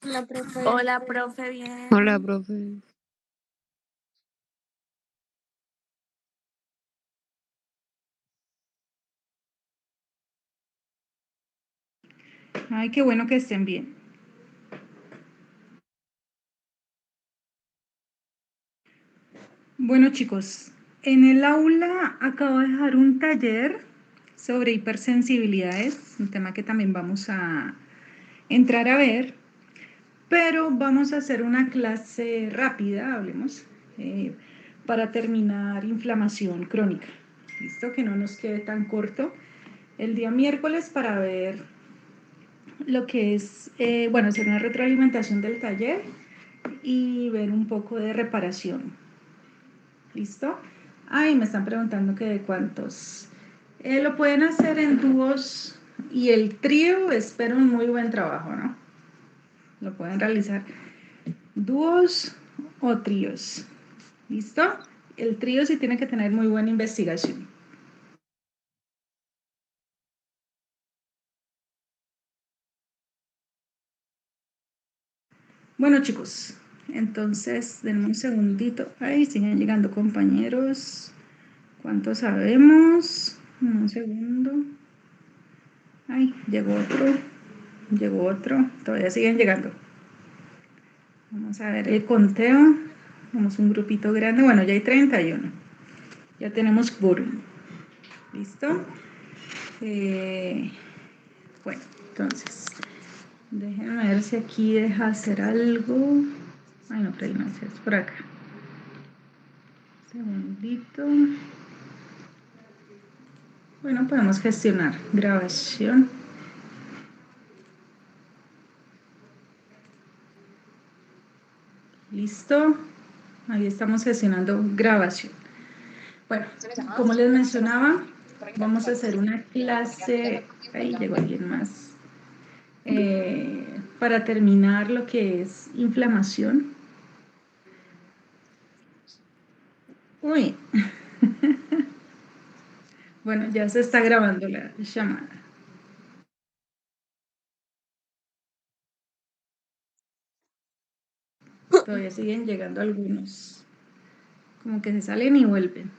Hola, profe. Hola, profe, bien. Hola, profe. Ay, qué bueno que estén bien. Bueno, chicos, en el aula acabo de dejar un taller sobre hipersensibilidades, un tema que también vamos a entrar a ver, pero vamos a hacer una clase rápida, hablemos, para terminar inflamación crónica. ¿Listo? Que no nos quede tan corto el día miércoles para ver lo que es, bueno, hacer una retroalimentación del taller y ver un poco de reparación. ¿Listo? Ay, me están preguntando que de cuántos. Lo pueden hacer en dúos y el trío, espero un muy buen trabajo, ¿no? Lo pueden realizar dúos o tríos. ¿Listo? El trío sí tiene que tener muy buena investigación. Bueno, chicos, entonces, denme un segundito. Ay, siguen llegando compañeros. ¿Cuántos sabemos? Un segundo. Ay, llegó otro. Llegó otro. Todavía siguen llegando. Vamos a ver el conteo. Tenemos un grupito grande. Bueno, ya hay 31. Ya tenemos quórum. ¿Listo? Bueno, entonces, déjenme ver si aquí deja hacer algo. Ay, no, por ahí no, es por acá. Segundito. Bueno, podemos gestionar grabación. ¿Listo? Ahí estamos gestionando grabación. Bueno, como les mencionaba, vamos a hacer una clase. Ahí llegó alguien más. Para terminar lo que es inflamación. Uy. Bueno, ya se está grabando la llamada. Todavía siguen llegando algunos. Como que se salen y vuelven.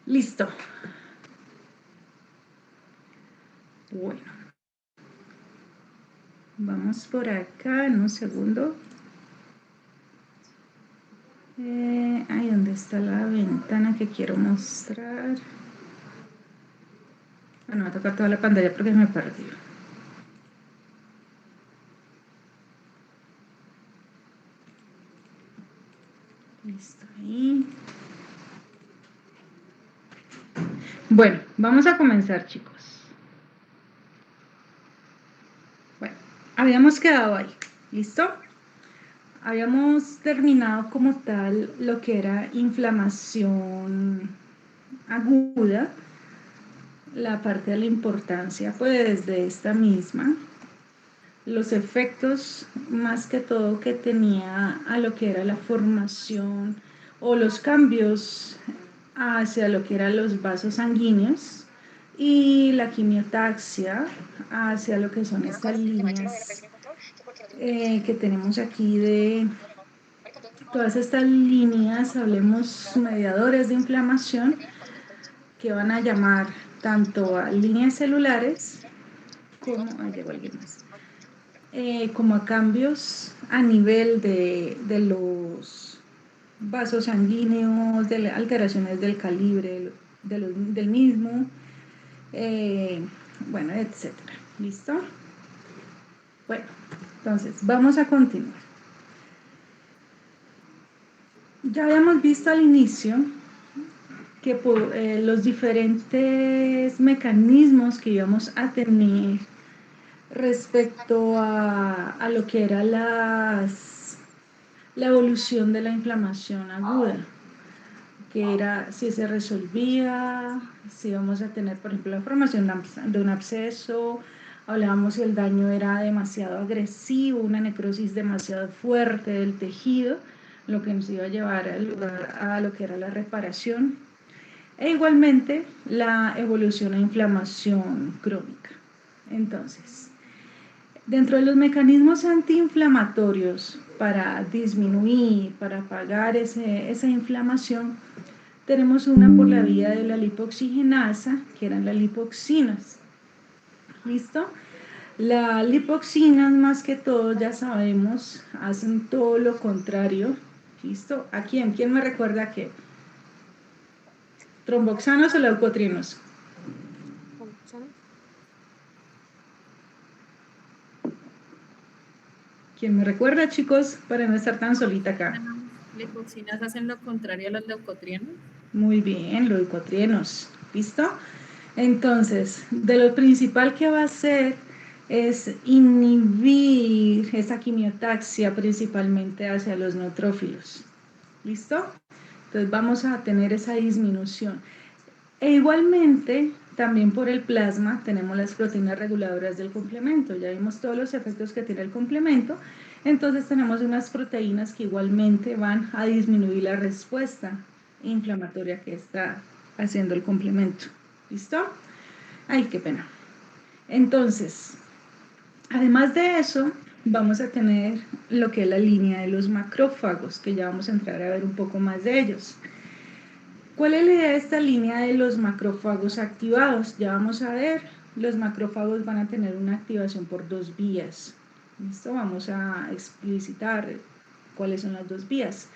Listo. Bueno. Vamos por acá en un segundo. Ahí donde está la ventana que quiero mostrar. Bueno, va a tocar toda la pantalla porque me perdí. Listo ahí. Bueno, vamos a comenzar, chicos. Bueno, habíamos quedado ahí. ¿Listo? Habíamos terminado como tal lo que era inflamación aguda, la parte de la importancia pues de esta misma, los efectos más que todo que tenía a lo que era la formación o los cambios hacia lo que eran los vasos sanguíneos y la quimiotaxia hacia lo que son estas líneas que tenemos aquí de todas estas líneas, hablemos mediadores de inflamación, que van a llamar tanto a líneas celulares como, llegó alguien más, como a cambios a nivel de los vasos sanguíneos, de alteraciones del calibre del mismo, bueno, etcétera. ¿Listo? Bueno, entonces vamos a continuar. Ya habíamos visto al inicio que por los diferentes mecanismos que íbamos a tener respecto a lo que era la evolución de la inflamación aguda, que era si se resolvía, si íbamos a tener, por ejemplo, la formación de un absceso, hablábamos si el daño era demasiado agresivo, una necrosis demasiado fuerte del tejido, lo que nos iba a llevar al lugar a lo que era la reparación, e igualmente la evolución a inflamación crónica. Entonces, Dentro de los mecanismos antiinflamatorios para disminuir, para apagar esa inflamación, tenemos una por la vía de la lipoxigenasa, que eran las lipoxinas. ¿Listo? Las lipoxinas, más que todo, ya sabemos, hacen todo lo contrario. ¿Listo? ¿A quién? ¿Quién me recuerda qué? ¿Tromboxanos o leucotrienos? ¿Quién me recuerda, chicos? Para no estar tan solita acá. Las lipoxinas hacen lo contrario a los leucotrienos. Muy bien, leucotrienos. ¿Listo? Entonces, de lo principal que va a hacer es inhibir esa quimiotaxia principalmente hacia los neutrófilos. ¿Listo? Entonces vamos a tener esa disminución. E igualmente, también por el plasma tenemos las proteínas reguladoras del complemento. Ya vimos todos los efectos que tiene el complemento. Entonces tenemos unas proteínas que igualmente van a disminuir la respuesta inflamatoria que está haciendo el complemento. ¿Listo? Ay, qué pena. Entonces, además de eso, vamos a tener lo que es la línea de los macrófagos, que ya vamos a entrar a ver un poco más de ellos. ¿Cuál es la idea de esta línea de los macrófagos activados? Ya vamos a ver, los macrófagos van a tener una activación por dos vías. ¿Listo? Vamos a explicitar cuáles son las dos vías.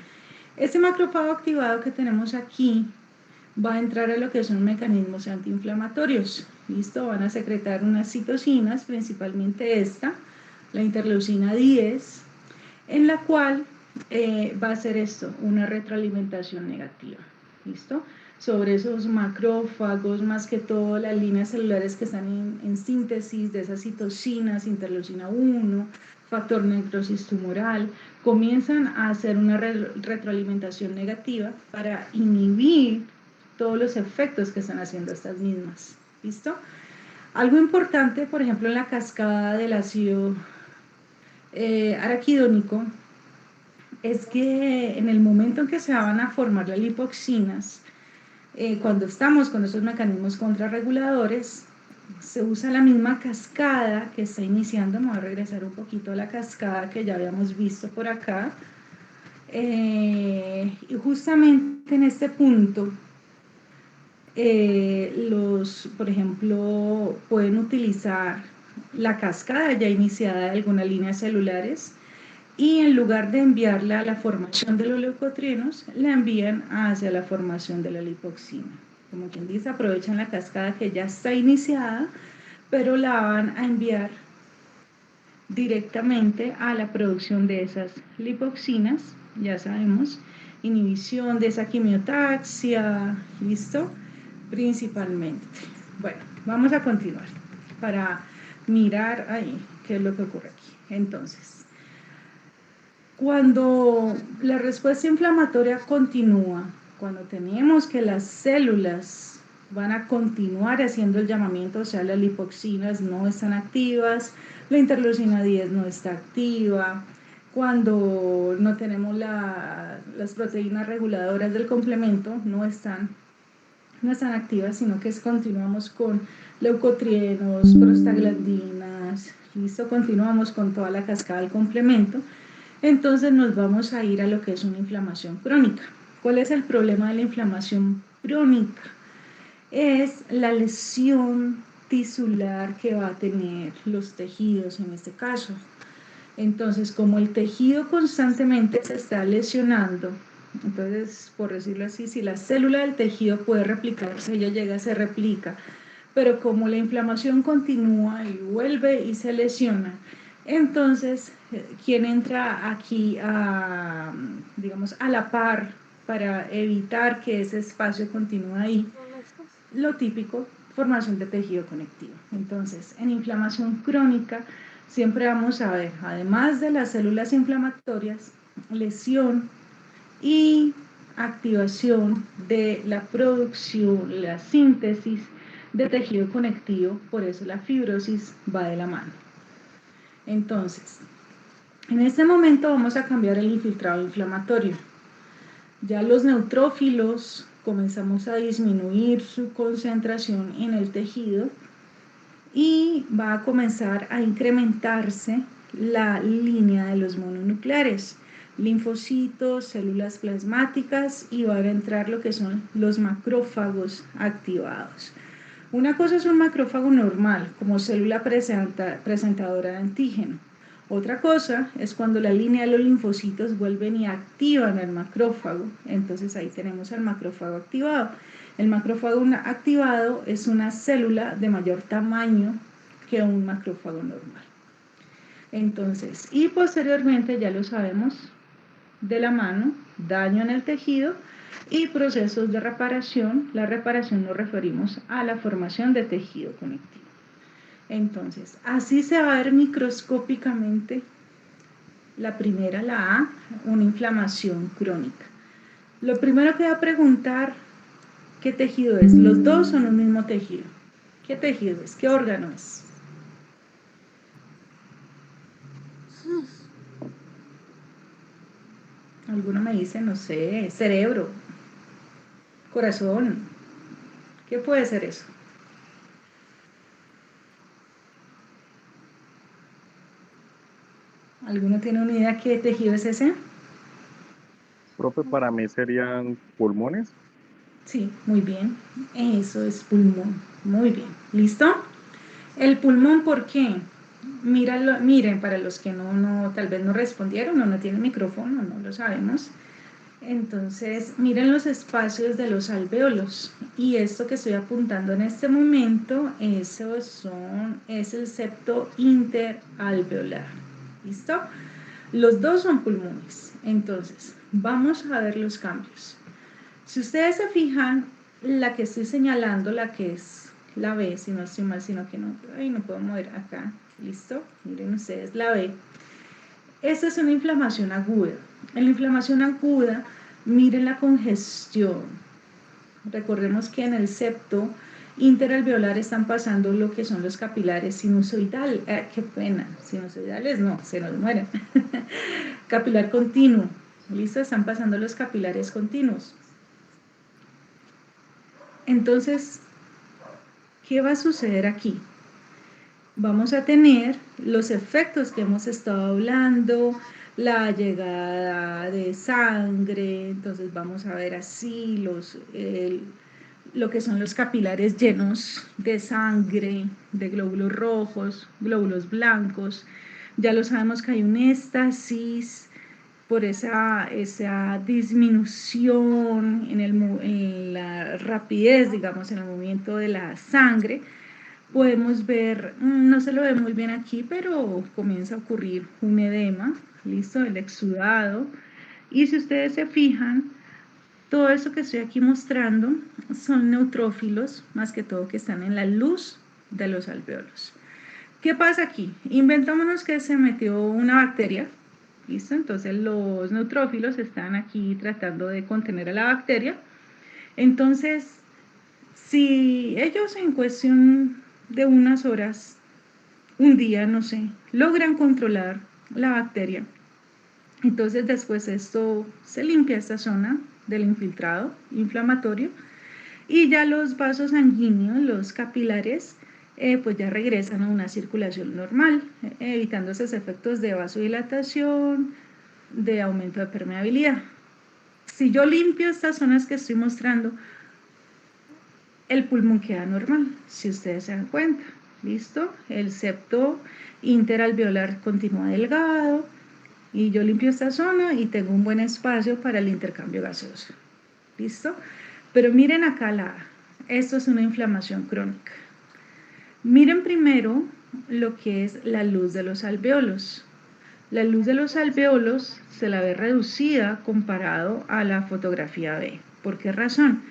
Este macrófago activado que tenemos aquí va a entrar a lo que son mecanismos antiinflamatorios. ¿Listo? Van a secretar unas citocinas, principalmente esta, la interleucina 10, en la cual va a hacer esto, una retroalimentación negativa. ¿Listo? Sobre esos macrófagos, más que todo las líneas celulares que están en síntesis de esas citocinas, interleucina 1, factor necrosis tumoral, comienzan a hacer una retroalimentación negativa para inhibir todos los efectos que están haciendo estas mismas. ¿Listo? Algo importante, por ejemplo, en la cascada del ácido araquidónico, es que en el momento en que se van a formar las lipoxinas, cuando estamos con esos mecanismos contrarreguladores, se usa la misma cascada que está iniciando. Me voy a regresar un poquito a la cascada que ya habíamos visto por acá. Y justamente en este punto, por ejemplo, pueden utilizar la cascada ya iniciada de algunas líneas celulares, y en lugar de enviarla a la formación de los leucotrienos, la envían hacia la formación de la lipoxina. Como quien dice, aprovechan la cascada que ya está iniciada, pero la van a enviar directamente a la producción de esas lipoxinas, ya sabemos, inhibición de esa quimiotaxia, ¿listo? Principalmente. Bueno, vamos a continuar para mirar ahí qué es lo que ocurre aquí. Entonces, cuando la respuesta inflamatoria continúa, cuando tenemos que las células van a continuar haciendo el llamamiento, o sea, las lipoxinas no están activas, la interleucina 10 no está activa, cuando no tenemos las proteínas reguladoras del complemento, no están activas, sino que continuamos con leucotrienos, prostaglandinas, listo, continuamos con toda la cascada del complemento. Entonces nos vamos a ir a lo que es una inflamación crónica. ¿Cuál es el problema de la inflamación crónica? Es la lesión tisular que va a tener los tejidos en este caso. Entonces, como el tejido constantemente se está lesionando, entonces, por decirlo así, si la célula del tejido puede replicarse, ella llega, se replica, pero como la inflamación continúa y vuelve y se lesiona, entonces, ¿quién entra aquí digamos, a la par para evitar que ese espacio continúe ahí? Lo típico, formación de tejido conectivo. Entonces, en inflamación crónica, siempre vamos a ver, además de las células inflamatorias, lesión y activación de la producción, la síntesis de tejido conectivo, por eso la fibrosis va de la mano. Entonces, en este momento vamos a cambiar el infiltrado inflamatorio. Ya los neutrófilos comenzamos a disminuir su concentración en el tejido y va a comenzar a incrementarse la línea de los mononucleares, linfocitos, células plasmáticas, y va a entrar lo que son los macrófagos activados. Una cosa es un macrófago normal, como célula presentadora de antígeno. Otra cosa es cuando la línea de los linfocitos vuelven y activan el macrófago. Entonces ahí tenemos al macrófago activado. El macrófago activado es una célula de mayor tamaño que un macrófago normal. Entonces, y posteriormente, ya lo sabemos de la mano, daño en el tejido y procesos de reparación. La reparación nos referimos a la formación de tejido conectivo. Entonces, así se va a ver microscópicamente la primera, la A, una inflamación crónica. Lo primero que voy a preguntar, ¿qué tejido es? ¿Los dos son un mismo tejido? ¿Qué tejido es? ¿Qué órgano es? Alguno me dice, no sé, cerebro, corazón. ¿Qué puede ser eso? ¿Alguno tiene una idea qué tejido es ese? Profe, para mí serían pulmones. Sí, muy bien. Eso es pulmón. Muy bien. ¿Listo? El pulmón, ¿por qué? Míralo, miren, para los que tal vez no respondieron o no tienen micrófono, no lo sabemos. Entonces, miren los espacios de los alvéolos. Y esto que estoy apuntando en este momento, es el septo interalveolar. ¿Listo? Los dos son pulmones. Entonces, vamos a ver los cambios. Si ustedes se fijan, la que estoy señalando, la que es la B, si no estoy mal, sino que no puedo mover acá, ¿listo? Miren ustedes, la B. Esta es una inflamación aguda. En la inflamación aguda, miren la congestión. Recordemos que en el septo interalveolar están pasando lo que son los capilares sinusoidales. Qué pena, sinusoidales no, se nos mueren. Capilar continuo, ¿listo? Están pasando los capilares continuos. Entonces, ¿qué va a suceder aquí? Vamos a tener los efectos que hemos estado hablando, la llegada de sangre. Entonces vamos a ver así lo que son los capilares llenos de sangre, de glóbulos rojos, glóbulos blancos. Ya lo sabemos que hay un éxtasis por esa disminución en la rapidez, digamos, en el movimiento de la sangre. Podemos ver, no se lo ve muy bien aquí, pero comienza a ocurrir un edema, listo, el exudado. Y si ustedes se fijan, todo eso que estoy aquí mostrando son neutrófilos, más que todo que están en la luz de los alvéolos. ¿Qué pasa aquí? Inventémonos que se metió una bacteria, ¿listo? Entonces los neutrófilos están aquí tratando de contener a la bacteria. Entonces, si ellos en cuestión de unas horas, un día, no sé, logran controlar la bacteria, entonces después esto se limpia esta zona del infiltrado inflamatorio y ya los vasos sanguíneos, los capilares, pues ya regresan a una circulación normal, evitando esos efectos de vasodilatación, de aumento de permeabilidad. Si yo limpio estas zonas que estoy mostrando, el pulmón queda normal, si ustedes se dan cuenta. ¿Listo? El septo interalveolar continúa delgado y yo limpio esta zona y tengo un buen espacio para el intercambio gaseoso. ¿Listo? Pero miren acá esto es una inflamación crónica. Miren primero lo que es la luz de los alvéolos. La luz de los alvéolos se la ve reducida comparado a la fotografía B. ¿Por qué razón?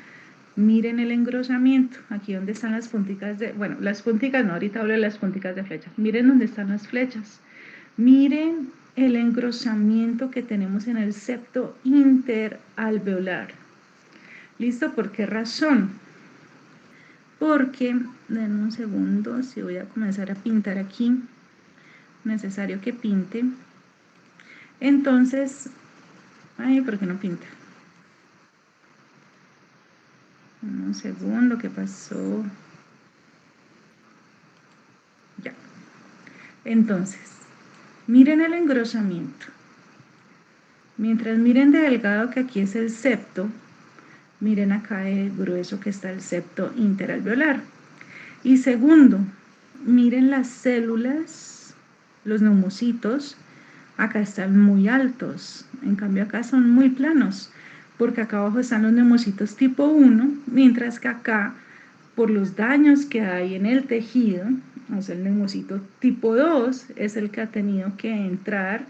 Miren el engrosamiento, aquí donde están las punticas las punticas no, ahorita hablo de las punticas de flechas. Miren dónde están las flechas. Miren el engrosamiento que tenemos en el septo interalveolar. ¿Listo? ¿Por qué razón? Porque, denme un segundo, si voy a comenzar a pintar aquí, necesario que pinte. Entonces, ¿por qué no pinta? Un segundo, ¿qué pasó? Entonces, miren el engrosamiento. Mientras miren de delgado, que aquí es el septo, miren acá de grueso que está el septo interalveolar. Y segundo, miren las células, los neumocitos, acá están muy altos, en cambio acá son muy planos, porque acá abajo están los neumocitos tipo 1, mientras que acá, por los daños que hay en el tejido, o sea, el neumocito tipo 2 es el que ha tenido que entrar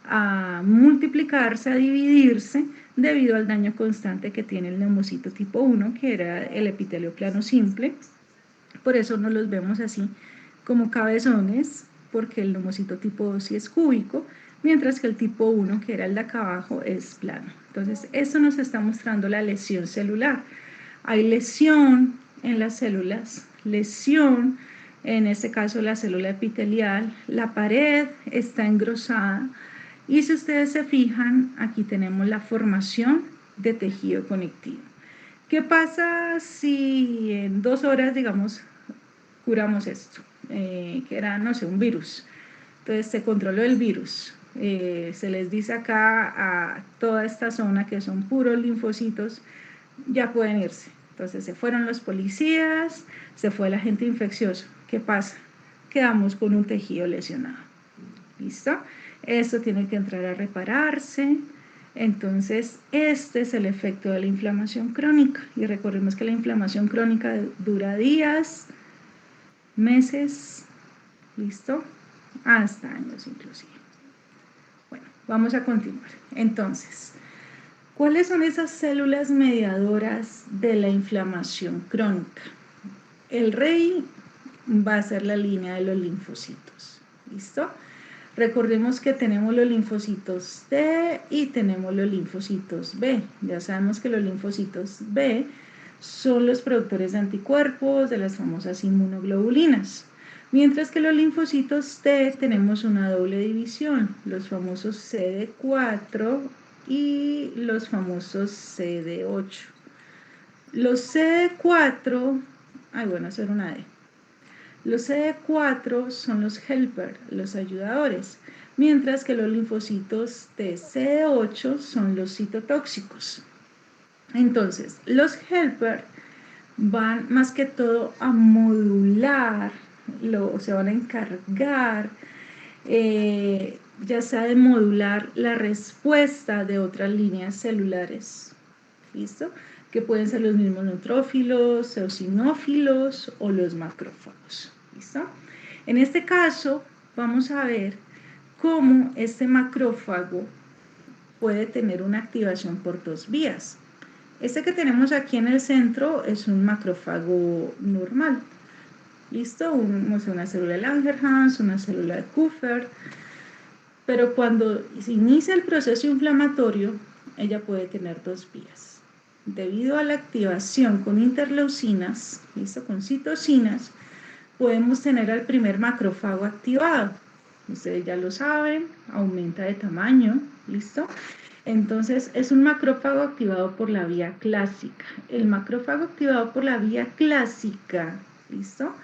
a multiplicarse, a dividirse, debido al daño constante que tiene el neumocito tipo 1, que era el epitelio plano simple. Por eso no los vemos así como cabezones, porque el neumocito tipo 2 sí es cúbico, mientras que el tipo 1, que era el de acá abajo, es plano. Entonces, esto nos está mostrando la lesión celular. Hay lesión en las células, lesión, en este caso la célula epitelial, la pared está engrosada, y si ustedes se fijan, aquí tenemos la formación de tejido conectivo. ¿Qué pasa si en 2 horas, digamos, curamos esto? Que era, no sé, un virus. Entonces se controló el virus. Se les dice acá a toda esta zona que son puros linfocitos, ya pueden irse. Entonces se fueron los policías, se fue el agente infeccioso. ¿Qué pasa? Quedamos con un tejido lesionado. ¿Listo? Esto tiene que entrar a repararse. Entonces, este es el efecto de la inflamación crónica. Y recordemos que la inflamación crónica dura días, meses, ¿listo? Hasta años inclusive. Bueno, vamos a continuar. Entonces, ¿cuáles son esas células mediadoras de la inflamación crónica? El rey va a ser la línea de los linfocitos, ¿listo? Recordemos que tenemos los linfocitos T y tenemos los linfocitos B. Ya sabemos que los linfocitos B son los productores de anticuerpos, de las famosas inmunoglobulinas. Mientras que los linfocitos T tenemos una doble división, los famosos CD4 y los famosos CD8. Los CD4, bueno, eso era una D. Los CD4 son los helper, los ayudadores, mientras que los linfocitos TCD8 son los citotóxicos. Entonces, los helper van más que todo a modular, se van a encargar, ya sea de modular la respuesta de otras líneas celulares, ¿listo? Que pueden ser los mismos neutrófilos, eosinófilos o los macrófagos, ¿listo? En este caso, vamos a ver cómo este macrófago puede tener una activación por 2 vías. Este que tenemos aquí en el centro es un macrófago normal, ¿listo? Una célula de Langerhans, una célula de Kupffer, pero cuando se inicia el proceso inflamatorio, ella puede tener 2 vías. Debido a la activación con interleucinas, ¿listo? Con citocinas, podemos tener al primer macrófago activado. Ustedes ya lo saben, aumenta de tamaño, ¿listo? Entonces, es un macrófago activado por la vía clásica. El macrófago activado por la vía clásica, ¿listo?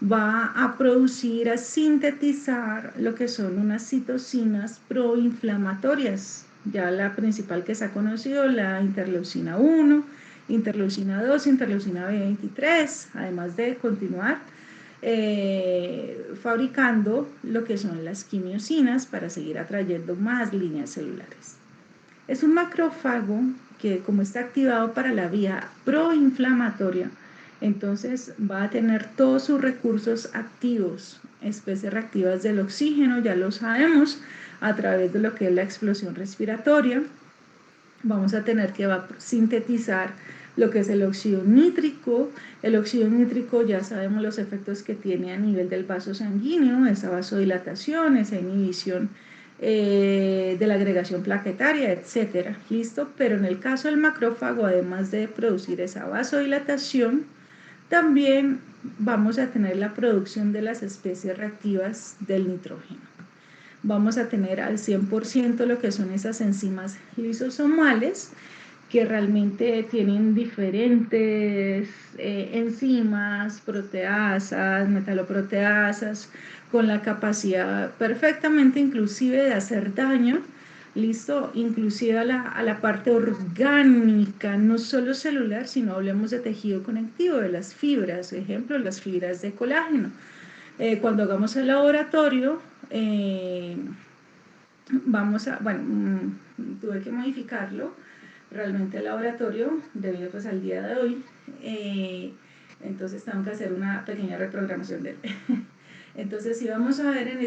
Va a producir, a sintetizar lo que son unas citocinas proinflamatorias. Ya la principal que se ha conocido, la interleucina 1, interleucina 2, interleucina B23, además de continuar fabricando lo que son las quimiosinas para seguir atrayendo más líneas celulares. Es un macrófago que, como está activado para la vía proinflamatoria, entonces va a tener todos sus recursos activos, especies reactivas del oxígeno, ya lo sabemos, a través de lo que es la explosión respiratoria. Vamos a tener que sintetizar lo que es el óxido nítrico. El óxido nítrico ya sabemos los efectos que tiene a nivel del vaso sanguíneo, esa vasodilatación, esa inhibición de la agregación plaquetaria, etcétera, ¿listo? Pero en el caso del macrófago, además de producir esa vasodilatación, también vamos a tener la producción de las especies reactivas del nitrógeno. Vamos a tener al 100% lo que son esas enzimas lisosomales que realmente tienen diferentes enzimas, proteasas, metaloproteasas, con la capacidad perfectamente inclusive de hacer daño, listo, inclusive a la parte orgánica, no solo celular, sino hablemos de tejido conectivo, de las fibras, por ejemplo, las fibras de colágeno. Cuando hagamos el laboratorio, vamos a, bueno, tuve que modificarlo, realmente el laboratorio, debido pues al día de hoy, entonces tengo que hacer una pequeña reprogramación de él. Entonces, si vamos a ver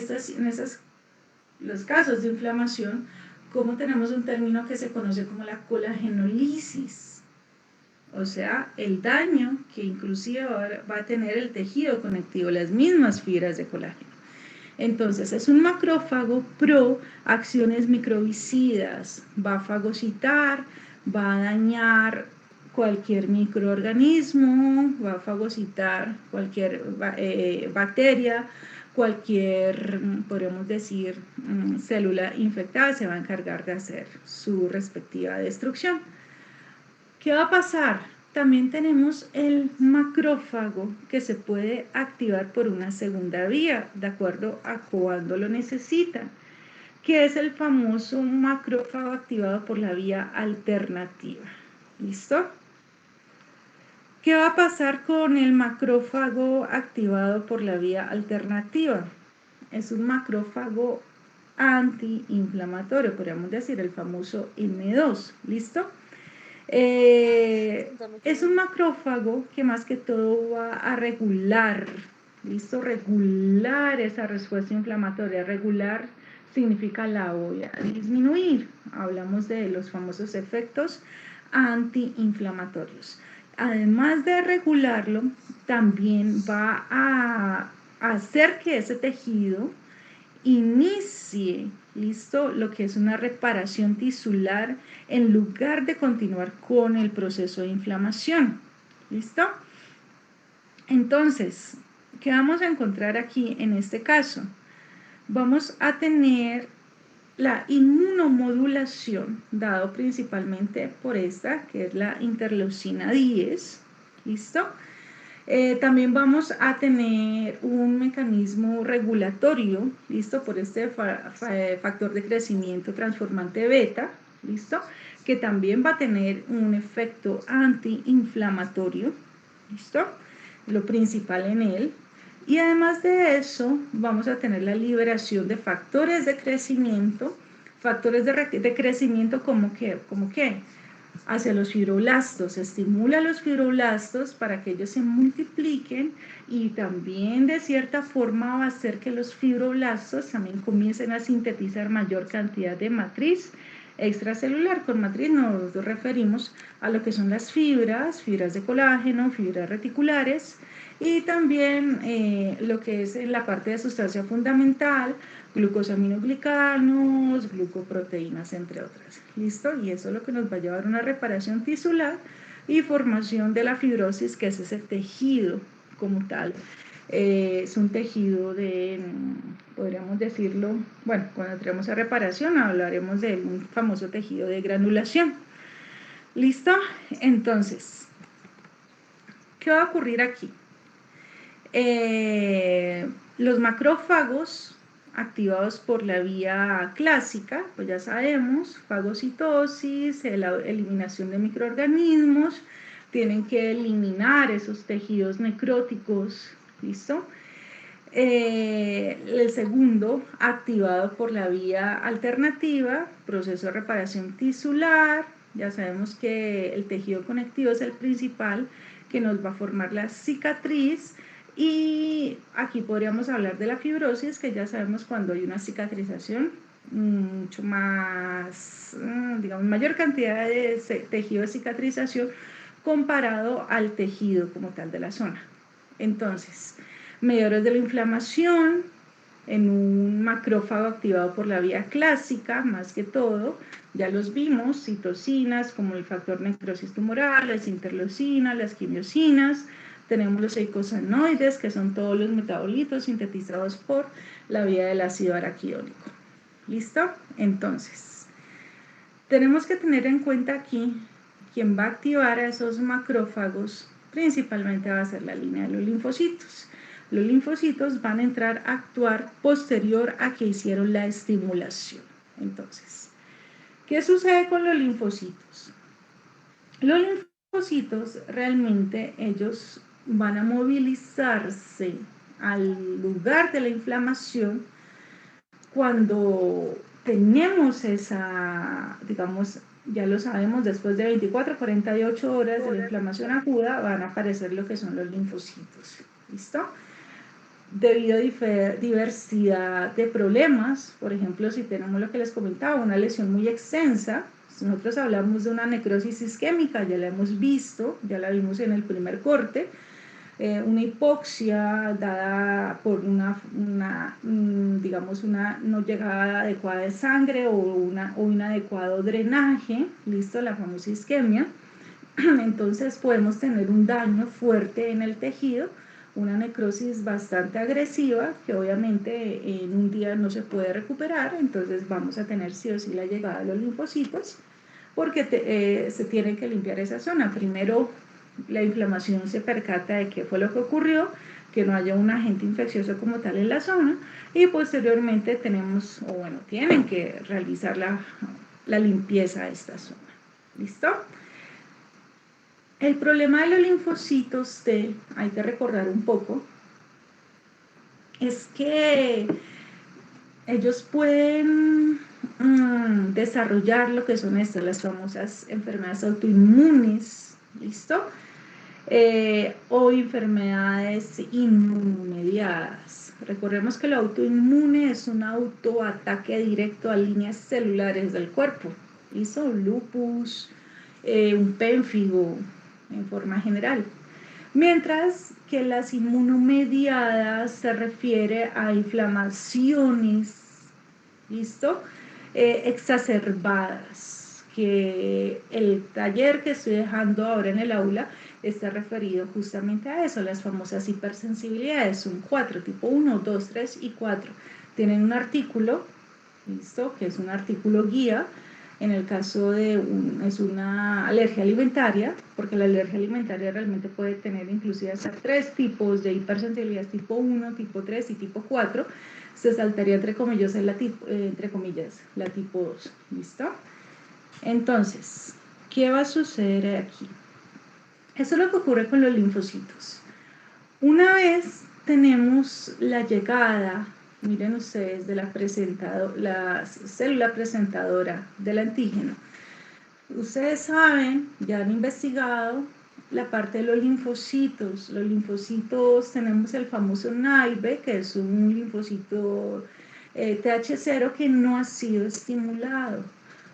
los casos de inflamación, cómo tenemos un término que se conoce como la colagenolisis, o sea, el daño que inclusive va a tener el tejido conectivo, las mismas fibras de colágeno. Entonces, es un macrófago pro acciones microbicidas, va a fagocitar, va a dañar cualquier microorganismo, va a fagocitar cualquier bacteria, cualquier, podríamos decir, célula infectada, se va a encargar de hacer su respectiva destrucción. ¿Qué va a pasar? También tenemos el macrófago que se puede activar por una segunda vía, de acuerdo a cuando lo necesitan, que es el famoso macrófago activado por la vía alternativa. ¿Listo? ¿Qué va a pasar con el macrófago activado por la vía alternativa? Es un macrófago antiinflamatorio, podríamos decir el famoso M2, ¿listo? Es un macrófago que más que todo va a regular, ¿listo? Regular esa respuesta inflamatoria. Regular significa la voy a disminuir. Hablamos de los famosos efectos antiinflamatorios. Además de regularlo, también va a hacer que ese tejido inicie, ¿listo?, lo que es una reparación tisular en lugar de continuar con el proceso de inflamación. ¿Listo? Entonces, ¿qué vamos a encontrar aquí en este caso? Vamos a tener la inmunomodulación, dado principalmente por esta, que es la interleucina 10, ¿listo? También vamos a tener un mecanismo regulatorio, ¿listo? Por este factor de crecimiento transformante beta, ¿listo? Que también va a tener un efecto antiinflamatorio, ¿listo? Lo principal en él. Y además de eso, vamos a tener la liberación de factores de crecimiento como que hacia los fibroblastos, estimula a los fibroblastos para que ellos se multipliquen y también de cierta forma va a hacer que los fibroblastos también comiencen a sintetizar mayor cantidad de matriz extracelular. Con matriz nos referimos a lo que son las fibras de colágeno, fibras reticulares y también lo que es en la parte de sustancia fundamental, glucosaminoglicanos, glucoproteínas, entre otras. ¿Listo? Y eso es lo que nos va a llevar a una reparación tisular y formación de la fibrosis, que es ese tejido como tal. Es un tejido de, podríamos decirlo, bueno, cuando entremos a reparación hablaremos de un famoso tejido de granulación. ¿Listo? Entonces, ¿qué va a ocurrir aquí? Los macrófagos activados por la vía clásica, pues ya sabemos, fagocitosis, la eliminación de microorganismos, tienen que eliminar esos tejidos necróticos, ¿listo? El segundo, activado por la vía alternativa, proceso de reparación tisular, ya sabemos que el tejido conectivo es el principal que nos va a formar la cicatriz. Y aquí podríamos hablar de la fibrosis, que ya sabemos cuando hay una cicatrización, mucho más, digamos, mayor cantidad de tejido de cicatrización comparado al tejido como tal de la zona. Entonces, mediadores de la inflamación en un macrófago activado por la vía clásica, más que todo, ya los vimos, citocinas como el factor necrosis tumoral, las interleucinas, las quimiosinas. Tenemos los eicosanoides, que son todos los metabolitos sintetizados por la vía del ácido araquidónico. ¿Listo? Entonces, tenemos que tener en cuenta aquí quien va a activar a esos macrófagos principalmente va a ser la línea de los linfocitos. Los linfocitos van a entrar a actuar posterior a que hicieron la estimulación. Entonces, ¿qué sucede con los linfocitos? Los linfocitos realmente ellos van a movilizarse al lugar de la inflamación cuando tenemos esa, digamos, ya lo sabemos, después de 24 a 48 horas de la inflamación aguda van a aparecer lo que son los linfocitos. ¿Listo? Debido a diversidad de problemas, por ejemplo, si tenemos lo que les comentaba, una lesión muy extensa, nosotros hablamos de una necrosis isquémica, ya la hemos visto, ya la vimos en el primer corte, una hipoxia dada por digamos, una no llegada adecuada de sangre o un inadecuado drenaje, listo, la famosa isquemia. Entonces podemos tener un daño fuerte en el tejido, una necrosis bastante agresiva que obviamente en un día no se puede recuperar, entonces vamos a tener sí o sí la llegada de los linfocitos porque se tiene que limpiar esa zona. Primero la inflamación se percata de qué fue lo que ocurrió, que no haya un agente infeccioso como tal en la zona y posteriormente tenemos, o bueno, tienen que realizar la limpieza de esta zona. ¿Listo? El problema de los linfocitos T, hay que recordar un poco, es que ellos pueden desarrollar lo que son estas, las famosas enfermedades autoinmunes, ¿listo? O enfermedades inmunomediadas. Recordemos que lo autoinmune es un autoataque directo a líneas celulares del cuerpo, ¿listo? Un lupus, un pénfigo en forma general. Mientras que las inmunomediadas se refiere a inflamaciones, ¿listo? Exacerbadas, que el taller que estoy dejando ahora en el aula está referido justamente a eso, las famosas hipersensibilidades, son 4, tipo 1, 2, 3 y 4. Tienen un artículo, ¿listo? Que es un artículo guía. En el caso de es una alergia alimentaria, porque la alergia alimentaria realmente puede tener inclusive hasta 3 tipos de hipersensibilidad, tipo 1, tipo 3 y tipo 4. Se saltaría entre comillas la tipo 2, ¿listo? Entonces, ¿qué va a suceder aquí? Eso es lo que ocurre con los linfocitos. Una vez tenemos la llegada, miren ustedes, de la célula presentadora del antígeno. Ustedes saben, ya han investigado la parte de los linfocitos. Los linfocitos, tenemos el famoso NAIB, que es un linfocito TH0 que no ha sido estimulado.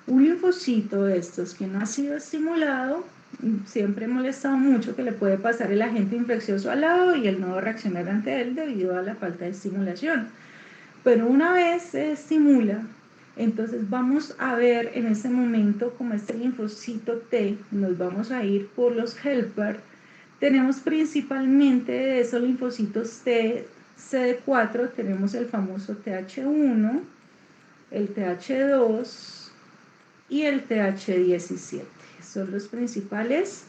Un linfocito de estos que no ha sido estimulado, siempre he molestado mucho que le puede pasar el agente infeccioso al lado y él no va a reaccionar ante él debido a la falta de estimulación. Pero una vez se estimula, entonces vamos a ver en este momento como este linfocito T, nos vamos a ir por los helper. Tenemos principalmente de esos linfocitos T, CD4, tenemos el famoso TH1, el TH2 y el TH17. Son las principales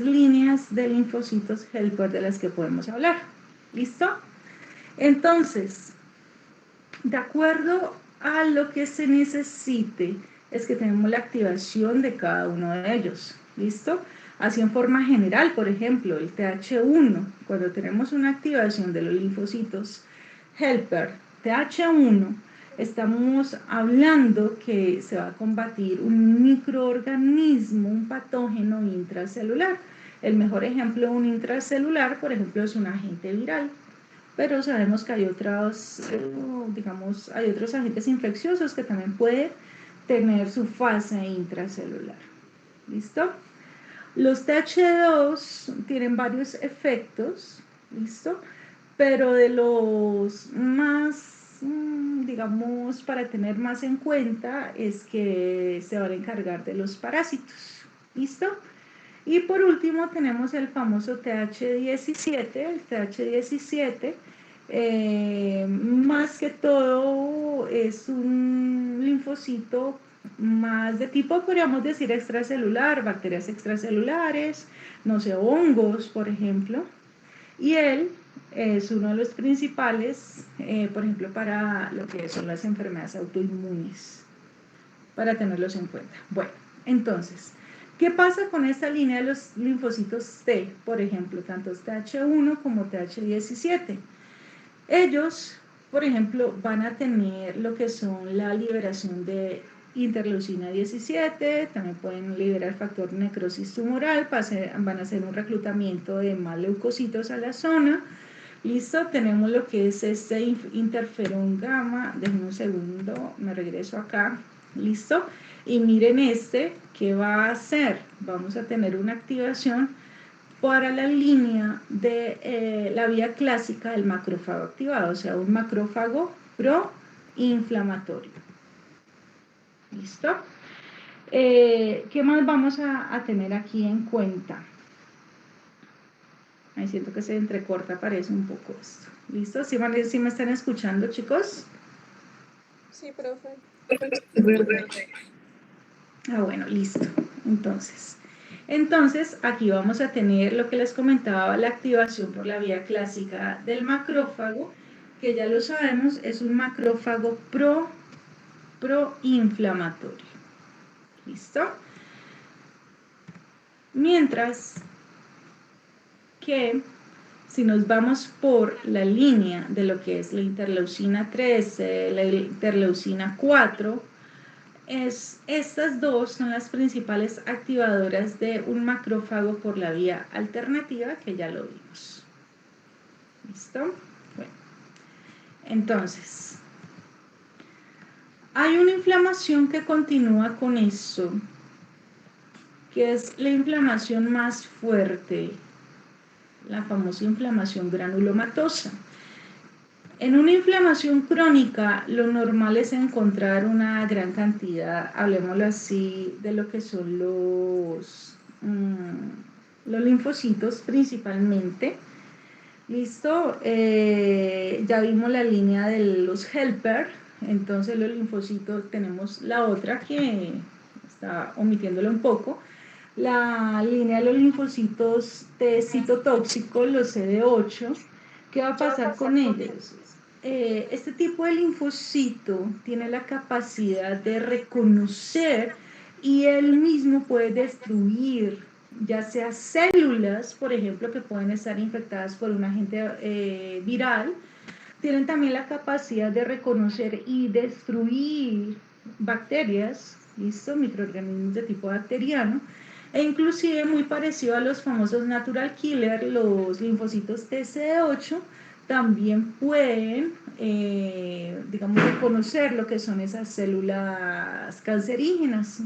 líneas de linfocitos helper de las que podemos hablar. ¿Listo? Entonces, de acuerdo a lo que se necesite, es que tenemos la activación de cada uno de ellos. ¿Listo? Así en forma general, por ejemplo, el TH1, cuando tenemos una activación de los linfocitos helper TH1, estamos hablando que se va a combatir un microorganismo, un patógeno intracelular. El mejor ejemplo de un intracelular, por ejemplo, es un agente viral. Pero sabemos que hay otros, hay otros agentes infecciosos que también pueden tener su fase intracelular. ¿Listo? Los TH2 tienen varios efectos, ¿listo? Pero de los más, digamos, para tener más en cuenta es que se van a encargar de los parásitos, ¿listo? Y por último tenemos el famoso TH17, el TH17 más que todo es un linfocito más de tipo, podríamos decir, extracelular, bacterias extracelulares, no sé, hongos, por ejemplo. Y él es uno de los principales, por ejemplo, para lo que son las enfermedades autoinmunes, para tenerlos en cuenta. Bueno, entonces, ¿qué pasa con esta línea de los linfocitos T? Por ejemplo, tanto TH1 como TH17. Ellos, por ejemplo, van a tener lo que son la liberación de interleucina 17, también pueden liberar factor necrosis tumoral, van a hacer un reclutamiento de más leucocitos a la zona. Listo, tenemos lo que es este interferón gamma, déjenme un segundo, me regreso acá, listo, y miren ¿qué va a hacer? Vamos a tener una activación para la línea de la vía clásica del macrófago activado, o sea, un macrófago proinflamatorio. ¿Listo? ¿Qué más vamos a tener aquí en cuenta? Ahí siento que se entrecorta, parece un poco esto. ¿Listo? ¿Sí me están escuchando, chicos? Sí, profe. Ah, bueno, listo. Entonces, aquí vamos a tener lo que les comentaba, la activación por la vía clásica del macrófago, que ya lo sabemos, es un macrófago proinflamatorio. ¿Listo? Mientras que si nos vamos por la línea de lo que es la interleucina 13, la interleucina 4, estas dos son las principales activadoras de un macrófago por la vía alternativa, que ya lo vimos. ¿Listo? Bueno, entonces, hay una inflamación que continúa con eso, que es la inflamación más fuerte, la famosa inflamación granulomatosa. En una inflamación crónica, lo normal es encontrar una gran cantidad, hablemoslo así, de lo que son los linfocitos principalmente. ¿Listo? Ya vimos la línea de los helper, entonces los linfocitos, tenemos la otra que está omitiéndola un poco, la línea de los linfocitos T citotóxicos, los CD8. ¿Qué va a pasar con ellos? Este tipo de linfocito tiene la capacidad de reconocer y él mismo puede destruir ya sea células, por ejemplo, que pueden estar infectadas por un agente viral, tienen también la capacidad de reconocer y destruir bacterias, ¿listo? Microorganismos de tipo bacteriano, e inclusive muy parecido a los famosos natural killer, los linfocitos TCD8, también pueden, digamos, reconocer lo que son esas células cancerígenas.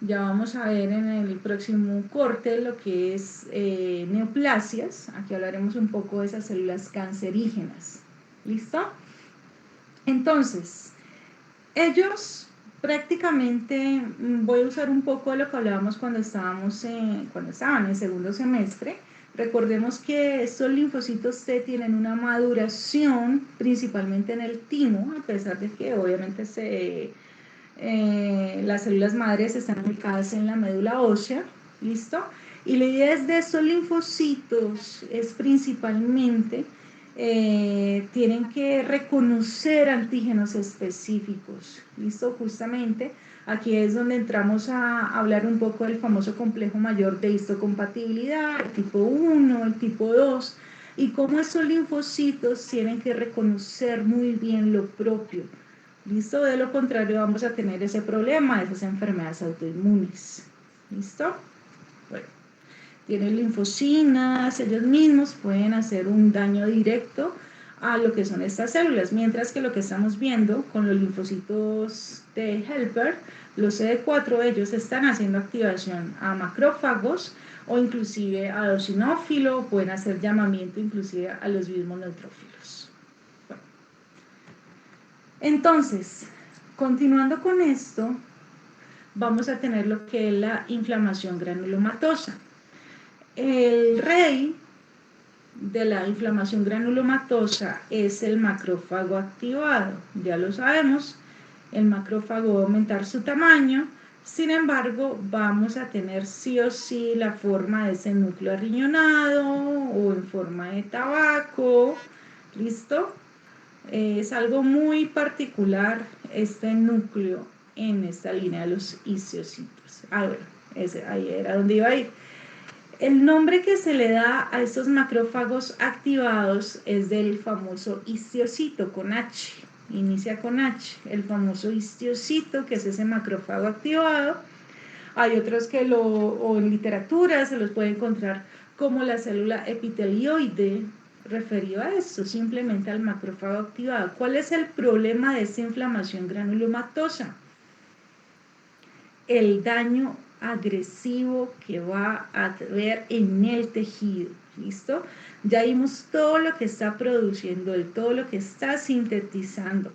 Ya vamos a ver en el próximo corte lo que es neoplasias. Aquí hablaremos un poco de esas células cancerígenas. ¿Listo? Entonces, ellos prácticamente, voy a usar un poco de lo que hablábamos cuando estaban en segundo semestre. Recordemos que estos linfocitos T tienen una maduración principalmente en el timo, a pesar de que obviamente las células madres están ubicadas en la médula ósea, ¿listo? Y la idea es de estos linfocitos es principalmente tienen que reconocer antígenos específicos, ¿listo? Justamente aquí es donde entramos a hablar un poco del famoso complejo mayor de histocompatibilidad, el tipo 1, el tipo 2, y cómo estos linfocitos tienen que reconocer muy bien lo propio. ¿Listo? De lo contrario vamos a tener ese problema, esas enfermedades autoinmunes. ¿Listo? Bueno, tienen linfocinas, ellos mismos pueden hacer un daño directo a lo que son estas células, mientras que lo que estamos viendo con los linfocitos de helper, los CD4, ellos están haciendo activación a macrófagos o inclusive a eosinófilo, pueden hacer llamamiento inclusive a los mismos neutrófilos. Entonces, continuando con esto, vamos a tener lo que es la inflamación granulomatosa. El rey de la inflamación granulomatosa es el macrófago activado, ya lo sabemos, el macrófago va a aumentar su tamaño. Sin embargo, vamos a tener sí o sí la forma de ese núcleo arriñonado o en forma de tabaco. ¿Listo? Es algo muy particular este núcleo en esta línea de los histocitos. Ahí era donde iba a ir. El nombre que se le da a estos macrófagos activados es del famoso histocito con H. Inicia con H, el famoso histocito, que es ese macrófago activado. Hay otros que o en literatura se los puede encontrar como la célula epitelioide, referido a esto, simplemente al macrófago activado. ¿Cuál es el problema de esta inflamación granulomatosa? El daño agresivo que va a haber en el tejido. ¿Listo? Ya vimos todo lo que está produciendo, todo lo que está sintetizando.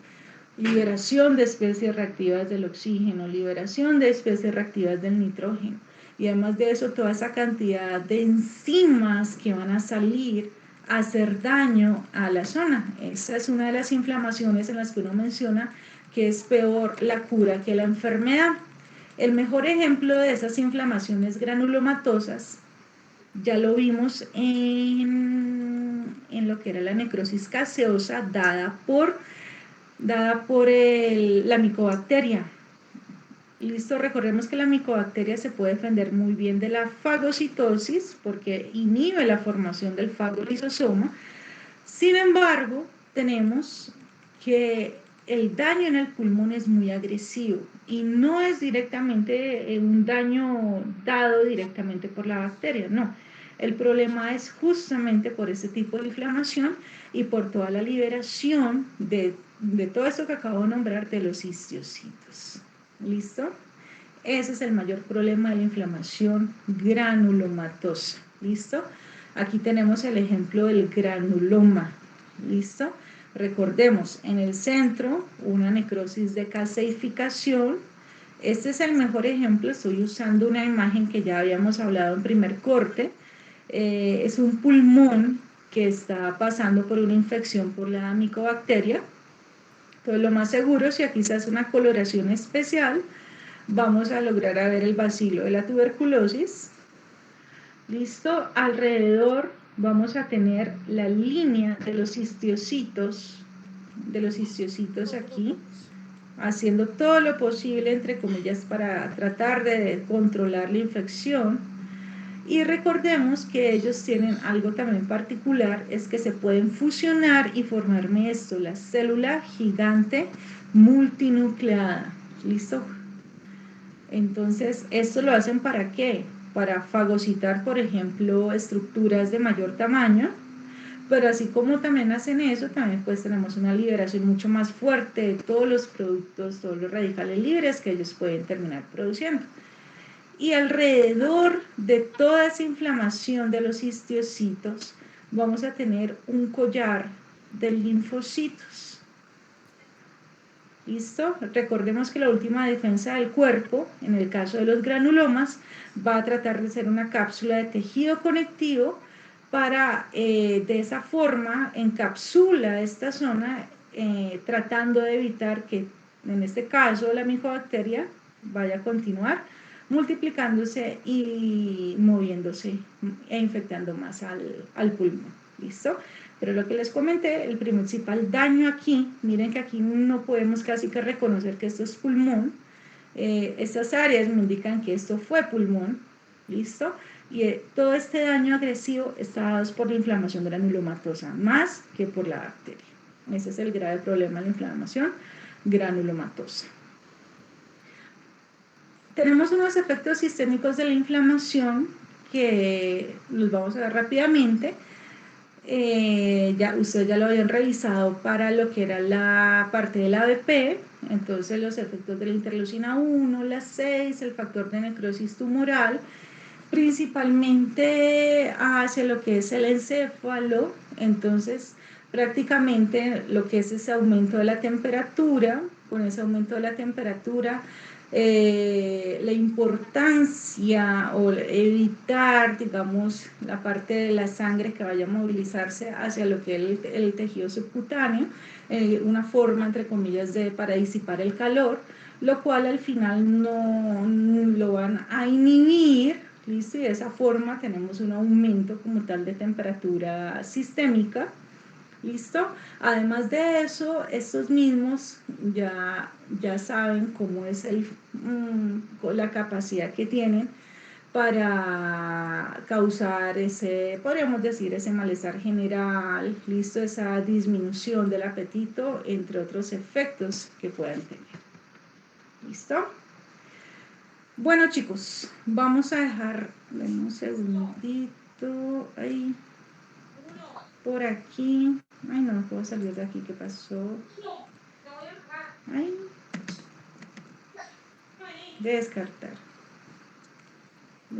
Liberación de especies reactivas del oxígeno, liberación de especies reactivas del nitrógeno. Y además de eso, toda esa cantidad de enzimas que van a salir a hacer daño a la zona. Esa es una de las inflamaciones en las que uno menciona que es peor la cura que la enfermedad. El mejor ejemplo de esas inflamaciones granulomatosas ya lo vimos en lo que era la necrosis gaseosa dada por la micobacteria. Listo, recordemos que la micobacteria se puede defender muy bien de la fagocitosis porque inhibe la formación del fagolisosoma. Sin embargo, tenemos que el daño en el pulmón es muy agresivo y no es directamente un daño dado directamente por la bacteria, no. El problema es justamente por ese tipo de inflamación y por toda la liberación de todo esto que acabo de nombrar de los histocitos. ¿Listo? Ese es el mayor problema de la inflamación granulomatosa. ¿Listo? Aquí tenemos el ejemplo del granuloma. ¿Listo? Recordemos, en el centro, una necrosis de calcificación. Este es el mejor ejemplo. Estoy usando una imagen que ya habíamos hablado en primer corte. Es un pulmón que está pasando por una infección por la micobacteria. Entonces, lo más seguro, si aquí se hace una coloración especial, vamos a lograr ver el bacilo de la tuberculosis. ¿Listo? Alrededor vamos a tener la línea de los histocitos aquí, haciendo todo lo posible, entre comillas, para tratar de controlar la infección. Y recordemos que ellos tienen algo también particular, es que se pueden fusionar y formarme esto, la célula gigante multinucleada. ¿Listo? Entonces, ¿esto lo hacen para qué? Para fagocitar, por ejemplo, estructuras de mayor tamaño, pero así como también hacen eso, también pues tenemos una liberación mucho más fuerte de todos los productos, todos los radicales libres que ellos pueden terminar produciendo. Y alrededor de toda esa inflamación de los histocitos, vamos a tener un collar de linfocitos. ¿Listo? Recordemos que la última defensa del cuerpo, en el caso de los granulomas, va a tratar de ser una cápsula de tejido conectivo para, de esa forma, encapsula esta zona, tratando de evitar que, en este caso, la micobacteria vaya a continuar multiplicándose y moviéndose e infectando más al pulmón. ¿Listo? Pero lo que les comenté, el principal daño aquí, miren que aquí no podemos casi que reconocer que esto es pulmón. Estas áreas me indican que esto fue pulmón. ¿Listo? Y todo este daño agresivo está dado por la inflamación granulomatosa, más que por la bacteria. Ese es el grave problema de la inflamación granulomatosa. Tenemos unos efectos sistémicos de la inflamación que los vamos a ver rápidamente. Ustedes ya lo habían revisado para lo que era la parte del ABP, entonces los efectos de la interleucina 1, la 6, el factor de necrosis tumoral, principalmente hacia lo que es el encéfalo. Entonces prácticamente lo que es ese aumento de la temperatura, con ese aumento de la temperatura la importancia o evitar, digamos, la parte de la sangre que vaya a movilizarse hacia lo que es el tejido subcutáneo, una forma, entre comillas, para disipar el calor, lo cual al final no lo van a inhibir, ¿listo? Y de esa forma tenemos un aumento como tal de temperatura sistémica, ¿listo? Además de eso, estos mismos ya saben cómo es la capacidad que tienen para causar ese, podríamos decir, ese malestar general, ¿listo? Esa disminución del apetito, entre otros efectos que puedan tener. ¿Listo? Bueno, chicos, vamos a dejar, un segundito, ahí, por aquí. Ay, no puedo salir de aquí, ¿qué pasó? Ay, descartar.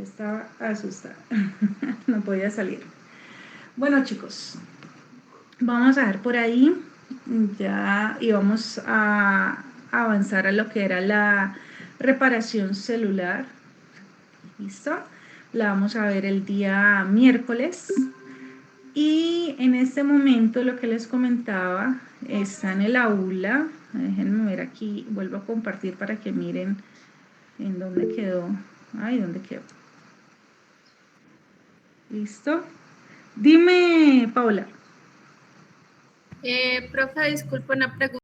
Estaba asustada, no podía salir. Bueno, chicos, vamos a ver por ahí, ya, y vamos a avanzar a lo que era la reparación celular. ¿Listo? La vamos a ver el día miércoles. Y en este momento lo que les comentaba está en el aula. Déjenme ver aquí, vuelvo a compartir para que miren en dónde quedó. Ay, ¿dónde quedó? ¿Listo? Dime, Paula. Profe, disculpa una pregunta.